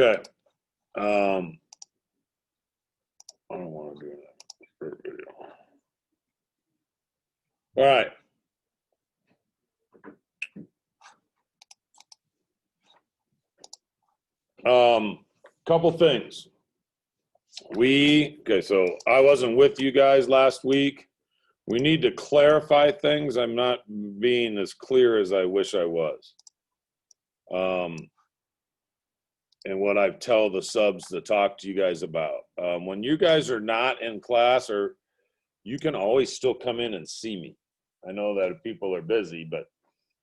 Okay. I don't want to do that for video. All right. Couple things. Okay, so I wasn't with you guys last week. We need to clarify things. I'm not being as clear as I wish I was. And what I tell the subs to talk to you guys about. When you guys are not in class, or you can always still come in and see me. I know that people are busy, but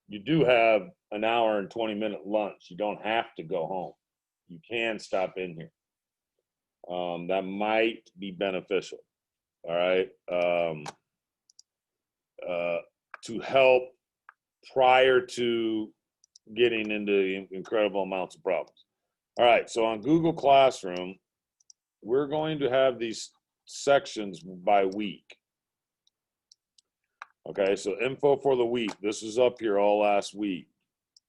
you do have an hour and 20-minute lunch. You don't have to go home. You can stop in here. That might be beneficial. All right. To help prior to getting into incredible amounts of problems. All right. So on Google Classroom, we're going to have these sections by week. Okay. So info for the week. This is up here all last week.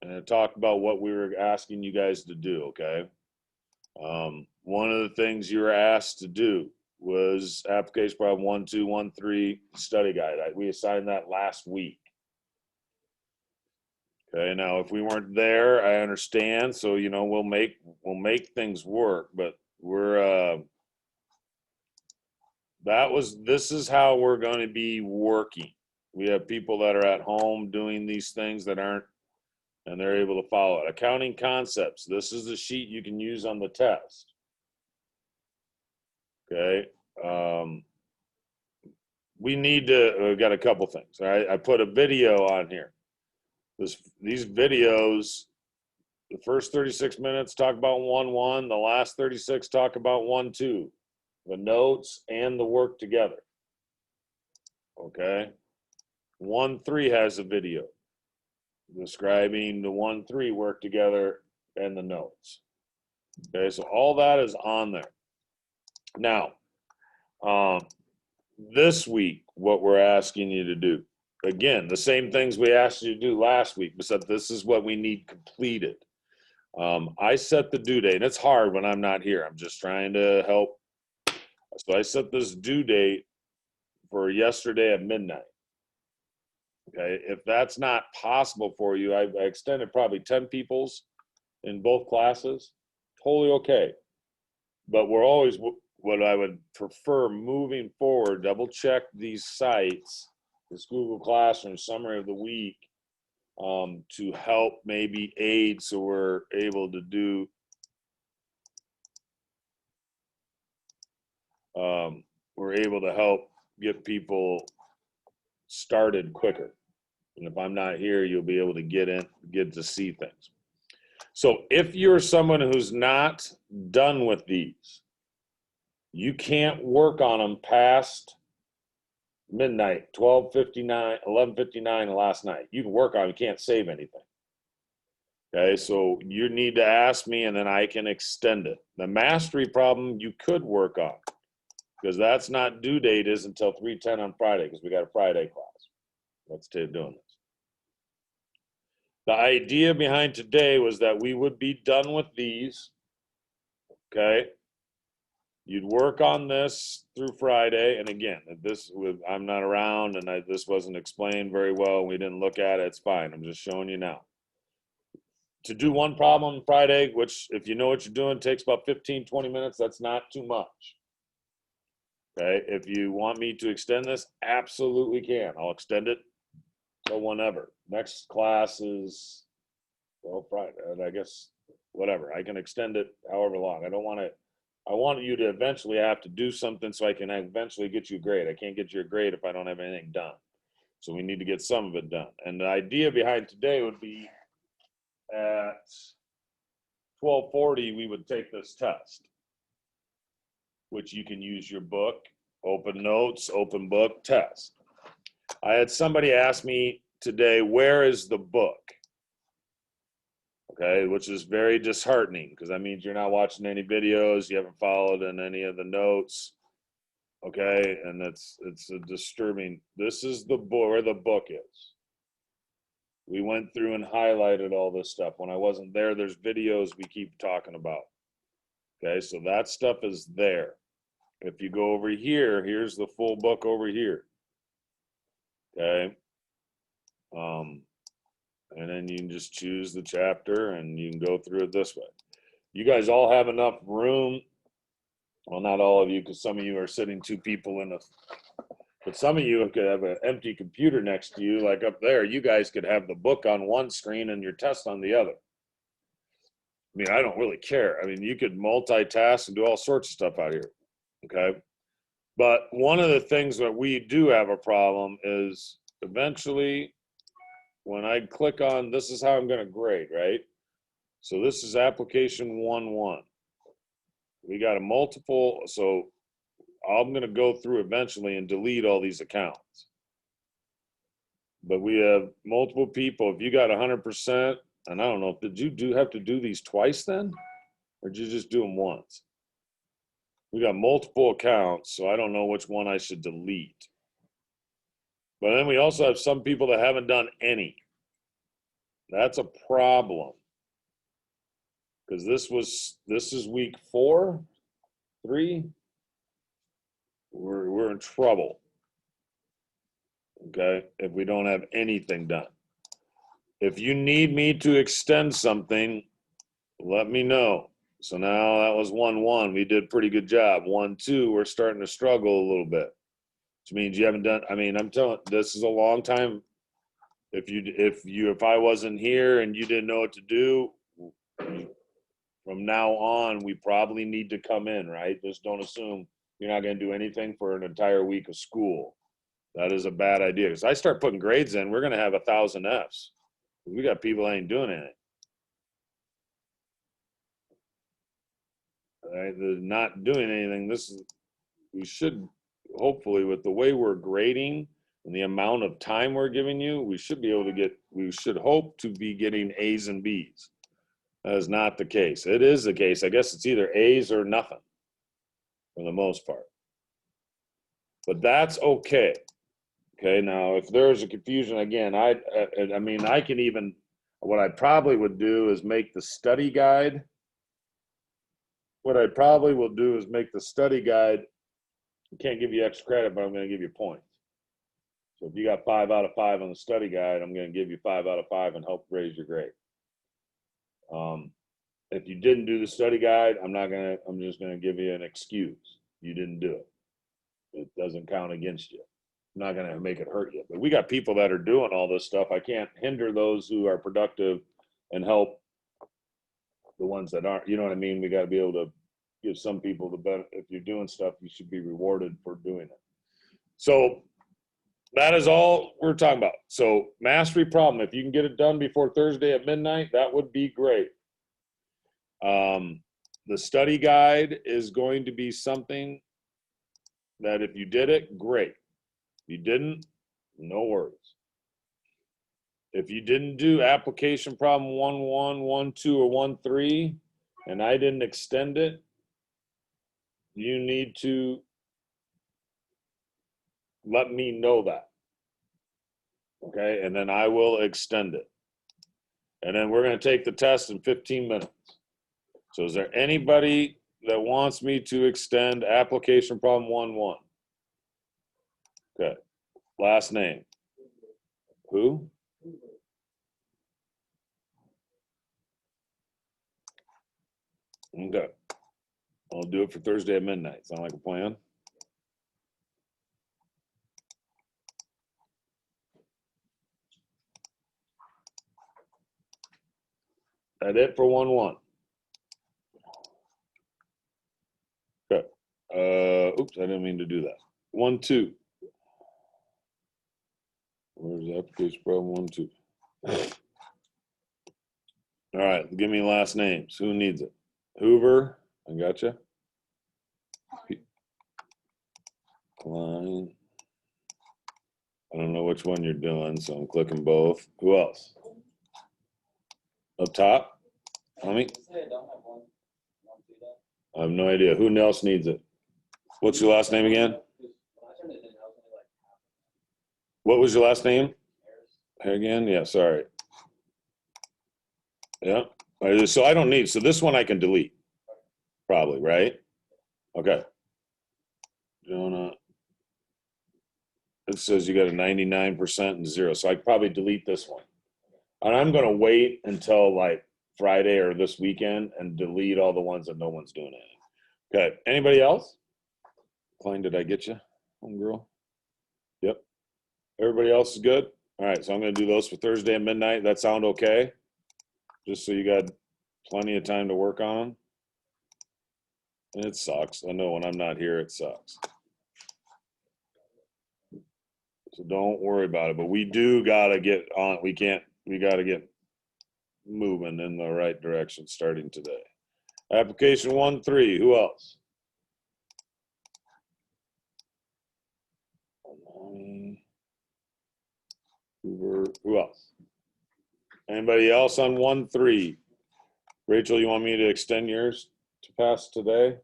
And it talked about what we were asking you guys to do. Okay. One of the things you were asked to do was application problem 1213 study guide. We assigned that last week. Okay, now if we weren't there, I understand. So we'll make things work, but this is how we're going to be working. We have people that are at home doing these things that aren't, and they're able to follow it. Accounting concepts. This is the sheet you can use on the test. Okay. We've got a couple things. All right. I put a video on here. These videos, the first 36 minutes talk about 1-1. The last 36 talk about 1-2. The notes and the work together. Okay. 1-3 has a video describing the 1-3 work together and the notes. Okay. So all that is on there. Now, this week, what we're asking you to do, again, the same things we asked you to do last week, but this is what we need completed. I set the due date, and it's hard when I'm not here. I'm just trying to help. So I set this due date for yesterday at midnight. Okay, if that's not possible for you, I extended probably 10 people's in both classes. Totally okay. But we're always, what I would prefer moving forward, double check these sites, this Google Classroom summary of the week, to help maybe aid so we're able to do we're able to help get people started quicker. And if I'm not here, you'll be able to get to see things. So if you're someone who's not done with these, you can't work on them past midnight, 12:59, 11:59 last night. You can work on them, you can't save anything. Okay, so you need to ask me and then I can extend it. The mastery problem you could work on, because that's not due date is until 3:10 on Friday, because we got a Friday class. Let's stay doing this. The idea behind today was that we would be done with these. Okay. You'd work on this through Friday. And again, I'm not around and this wasn't explained very well. We didn't look at it. It's fine. I'm just showing you now. To do one problem on Friday, which if you know what you're doing, takes about 15, 20 minutes. That's not too much. Okay. If you want me to extend this, absolutely can. I'll extend it till whenever. Next class is, well, Friday. And I guess whatever. I can extend it however long. I want you to eventually have to do something so I can eventually get you a grade. I can't get you a grade if I don't have anything done. So we need to get some of it done. And the idea behind today would be at 12:40, we would take this test, which you can use your book, open notes, open book, test. I had somebody ask me today, where is the book? Okay, which is very disheartening because that means you're not watching any videos, you haven't followed in any of the notes. Okay, and it's a disturbing. This is the book, where the book is. We went through and highlighted all this stuff. When I wasn't there, there's videos we keep talking about. Okay, so that stuff is there. If you go over here, here's the full book over here. Okay. And then you can just choose the chapter and you can go through it this way. You guys all have enough room. Well, not all of you, because some of you are sitting two people in a, but some of you could have an empty computer next to you, like up there. You guys could have the book on one screen and your test on the other. I mean, I don't really care. I mean, you could multitask and do all sorts of stuff out here. Okay. But one of the things that we do have a problem is eventually when I click on, this is how I'm going to grade, right? So this is application 1-1. We got a multiple, so I'm going to go through eventually and delete all these accounts. But we have multiple people. If you got 100%, and I don't know, did you have to do these twice then? Or did you just do them once? We got multiple accounts, so I don't know which one I should delete. But then we also have some people that haven't done any. That's a problem. Because this is week 4, 3. We're in trouble. Okay, if we don't have anything done. If you need me to extend something, let me know. So now that was 1-1. We did a pretty good job. 1-2, we're starting to struggle a little bit. Which means you haven't done, I mean, I'm telling, this is a long time. If I wasn't here and you didn't know what to do, from now on, we probably need to come in, right? Just don't assume you're not going to do anything for an entire week of school. That is a bad idea. Because I start putting grades in, we're going to have 1,000 Fs. We got people that ain't doing anything. Right? They're not doing anything. We should, hopefully, with the way we're grading and the amount of time we're giving you, we should hope to be getting A's and B's. That is not the case. It is the case. I guess it's either A's or nothing for the most part. But that's okay. Okay, now if there's a confusion, again, I mean, I can even, what I probably would do is make the study guide. What I probably will do is make the study guide, I can't give you extra credit, but I'm going to give you points. So if you got 5 out of 5 on the study guide, I'm going to give you 5 out of 5 and help raise your grade. If you didn't do the study guide, I'm just going to give you an excuse. You didn't do it. It doesn't count against you. I'm not going to make it hurt you. But we got people that are doing all this stuff. I can't hinder those who are productive and help the ones that aren't. You know what I mean? We got to be able to give some people the benefit. If you're doing stuff, you should be rewarded for doing it. So that is all we're talking about. So mastery problem, if you can get it done before Thursday at midnight, that would be great. The study guide is going to be something that if you did it, great. If you didn't, no worries. If you didn't do application problem 1-1, 1-2, or 1-3, and I didn't extend it, you need to let me know that. Okay, and then I will extend it. And then we're going to take the test in 15 minutes. So is there anybody that wants me to extend application problem 1-1? Okay. Last name. Who? Okay. I'll do it for Thursday at midnight. Sound like a plan? That it for 1-1. Okay. Oops, I didn't mean to do that. 1-2. Where's the application problem 1-2? All right, give me last names. Who needs it? Hoover, I gotcha. Klein. I don't know which one you're doing, so I'm clicking both. Who else? Up top? Tommy? I have no idea. Who else needs it? What's your last name again? What was your last name? Again? Yeah, sorry. Yeah. So I don't need, so this one I can delete. Probably, right? Okay. Jonah, it says you got a 99% and 0. So I probably delete this one. And I'm going to wait until like Friday or this weekend and delete all the ones that no one's doing anything. Okay. Anybody else? Klein, did I get you? Homegirl? Yep. Everybody else is good? All right. So I'm going to do those for Thursday at midnight. That sound okay? Just so you got plenty of time to work on them. And it sucks. I know when I'm not here, it sucks. So don't worry about it. But we do got to get on. We got to get moving in the right direction starting today. Application 1-3. Who else? Who else? Anybody else on 1-3? Rachel, you want me to extend yours to pass today?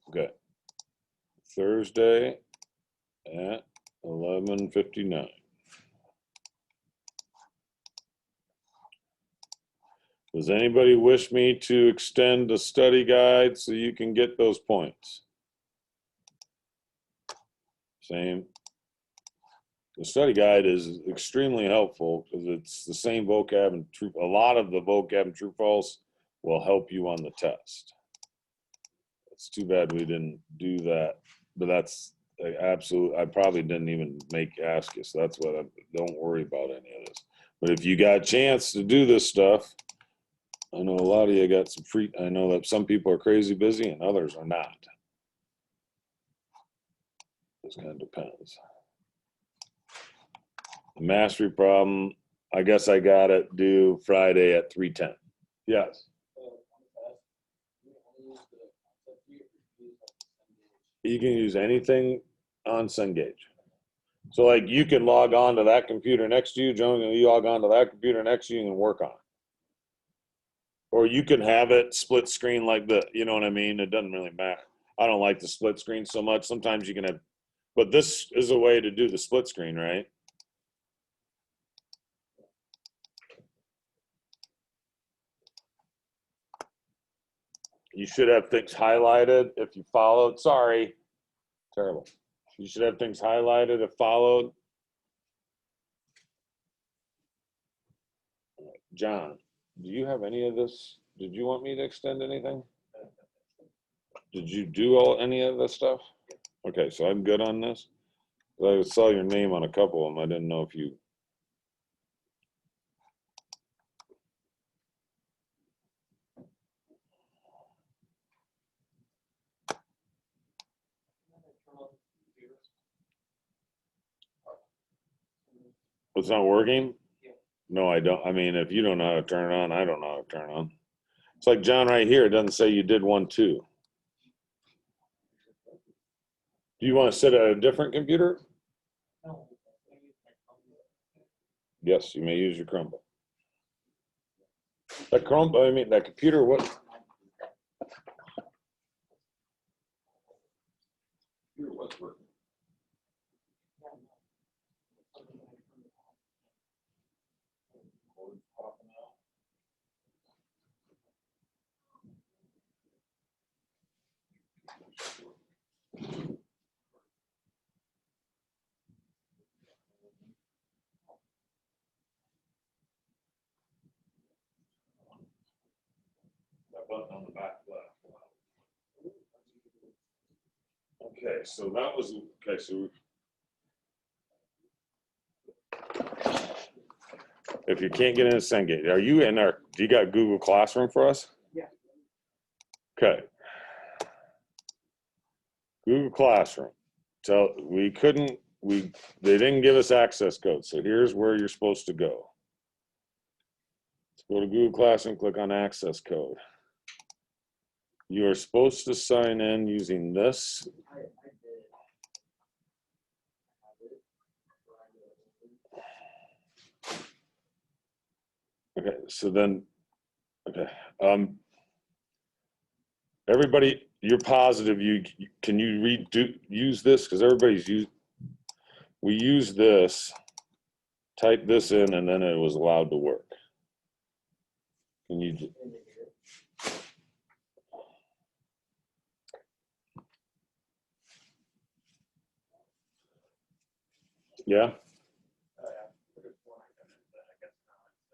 Okay. Thursday at 11:59. Does anybody wish me to extend the study guide so you can get those points? Same. The study guide is extremely helpful because it's the same vocab and true. A lot of the vocab and true false will help you on the test. It's too bad we didn't do that, but that's absolute. I probably didn't even ask you, so that's what don't worry about any of this. But if you got a chance to do this stuff, I know a lot of you got some free. I know that some people are crazy busy and others are not. This kind of depends. The mastery problem, I guess I got it due Friday at 3:10. Yes. You can use anything on Cengage. So like you can log on to that computer next to you, Joan, and you log on to that computer next to you and work on it. Or you can have it split screen like the, you know what I mean? It doesn't really matter. I don't like the split screen so much. Sometimes you can have, but this is a way to do the split screen, right? You should have things highlighted if you followed. Sorry, terrible. You should have things highlighted if followed. John, do you have any of this? Did you want me to extend anything? Did you do any of this stuff? Okay, so I'm good on this. I saw your name on a couple of them. I didn't know if you. It's not working? No, I don't. I mean, if you don't know how to turn it on, I don't know how to turn it on. It's like John right here. It doesn't say you did 1, 2. Do you want to sit at a different computer? Yes, you may use your Chromebook. That Chromebook, I mean, that computer, what? What's working? That button on the back left. Okay, so that was, okay, so if you can't get into Cengage, are you in our, do you got Google Classroom for us? Yeah. Okay. Google Classroom. So we couldn't, they didn't give us access code. So here's where you're supposed to go. Let's go to Google Classroom, click on access code. You are supposed to sign in using this. Okay, so then, okay. Everybody, you're positive can you use this? Because everybody's we used this, typed this in, and then it was allowed to work. Can you? Yeah.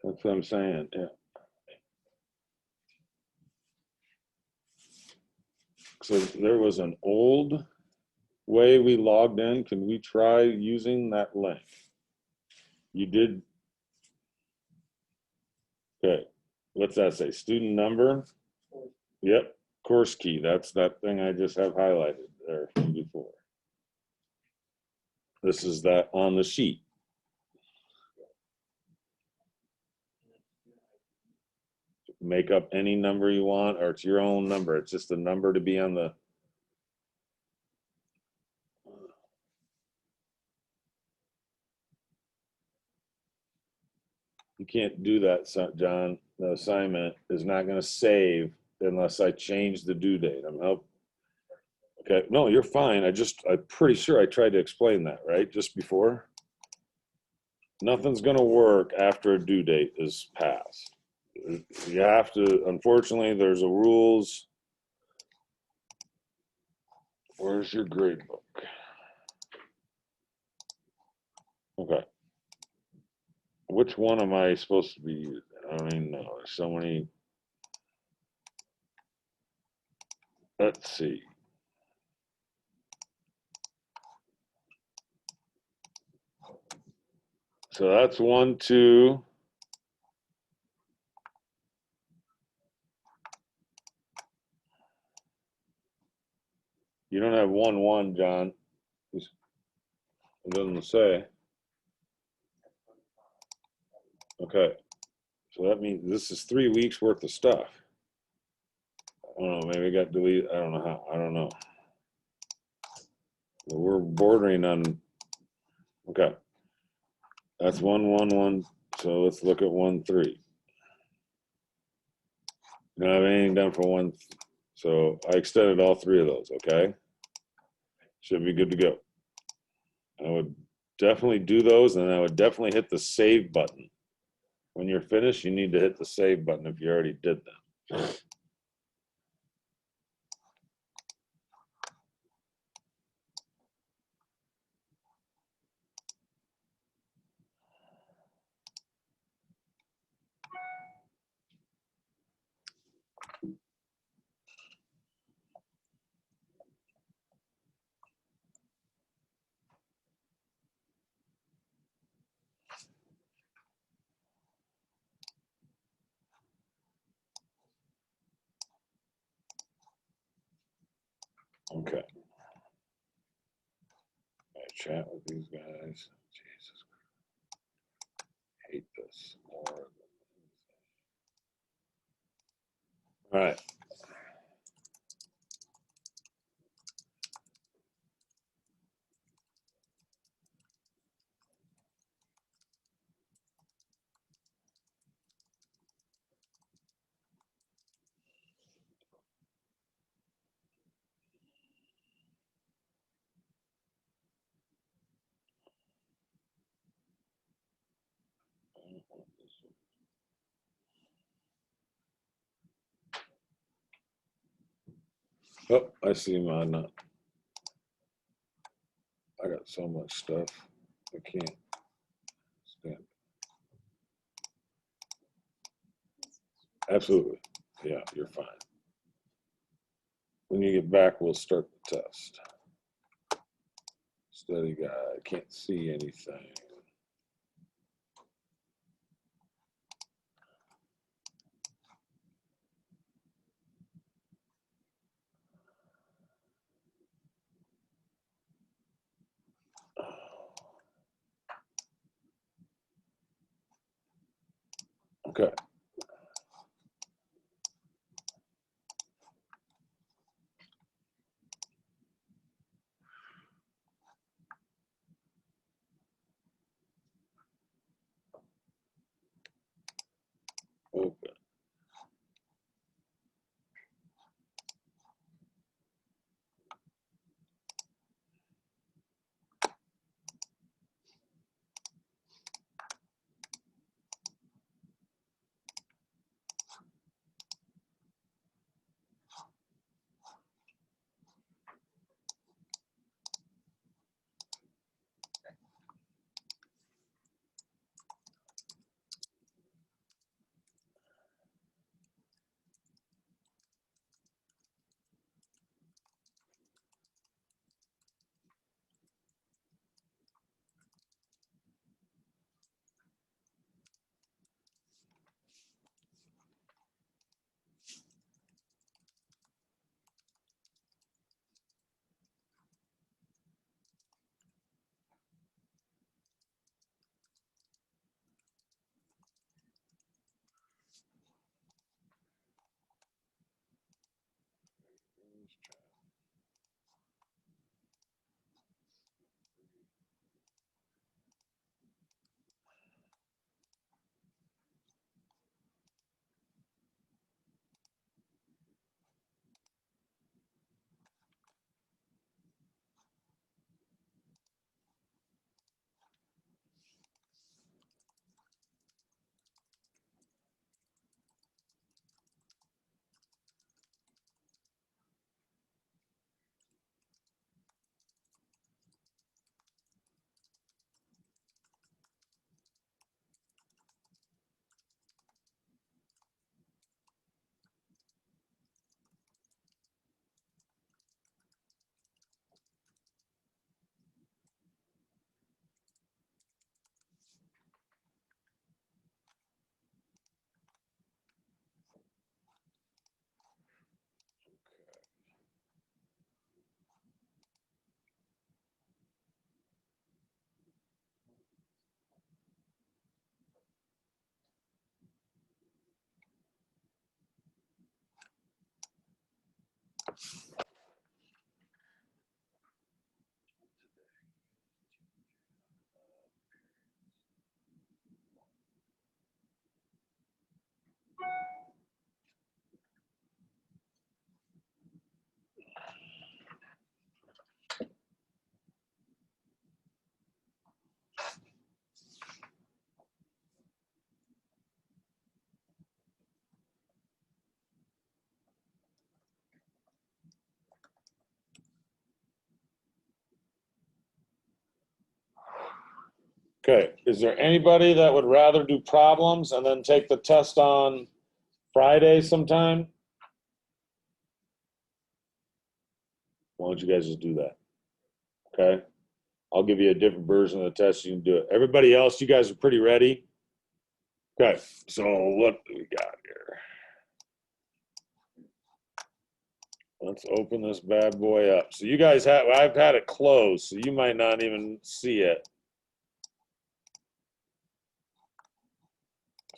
That's what I'm saying. Yeah. So there was an old way we logged in. Can we try using that link? You did. Okay. What's that say? Student number? Yep. Course key. That's that thing I just have highlighted there from before. This is that on the sheet. Make up any number you want, or it's your own number. It's just a number to be on the. You can't do that, John. The assignment is not going to save unless I change the due date. I'm help. Okay, no, you're fine. I'm pretty sure I tried to explain that, right? Just before. Nothing's going to work after a due date is passed. You have to, unfortunately, there's a rules. Where's your grade book? Okay. Which one am I supposed to be using? I don't even know. There's so many. Let's see. So that's 1, 2. You don't have 1, 1, John. It doesn't say. Okay. So that means this is 3 weeks worth of stuff. I don't know. Maybe it got deleted. I don't know how. I don't know. But we're bordering on. Okay. That's 1, 1, 1. So let's look at 1, 3. You don't have anything done for 1. So I extended all 3 of those. Okay. Should be good to go. I would definitely do those, and I would definitely hit the save button. When you're finished, you need to hit the save button if you already did them. Okay. I chat with these guys. Jesus Christ. I hate this more. All right. Oh, I see my nut. I got so much stuff. I can't stand it. Absolutely. Yeah, you're fine. When you get back, we'll start the test. Study guide. I can't see anything. Okay. Okay. Okay, is there anybody that would rather do problems and then take the test on Friday sometime? Why don't you guys just do that? Okay, I'll give you a different version of the test. You can do it. Everybody else, you guys are pretty ready? Okay, so what do we got here? Let's open this bad boy up. So you guys have, I've had it closed, so you might not even see it.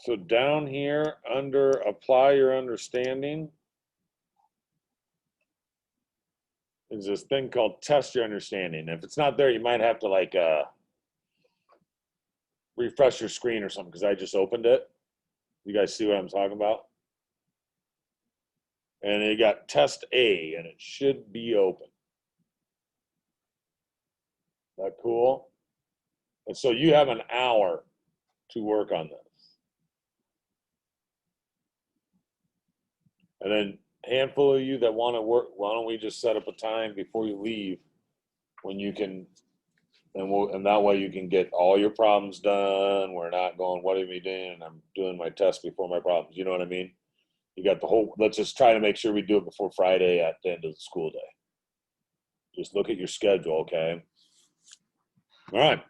So down here under apply your understanding is this thing called test your understanding. If it's not there, you might have to like refresh your screen or something because I just opened it. You guys see what I'm talking about? And you got test A and it should be open. That cool? And so you have an hour to work on this. And then handful of you that want to work, why don't we just set up a time before you leave when you can, and that way you can get all your problems done. We're not going, what are we doing? I'm doing my test before my problems. You know what I mean? You got the whole, let's just try to make sure we do it before Friday at the end of the school day. Just look at your schedule, okay? All right.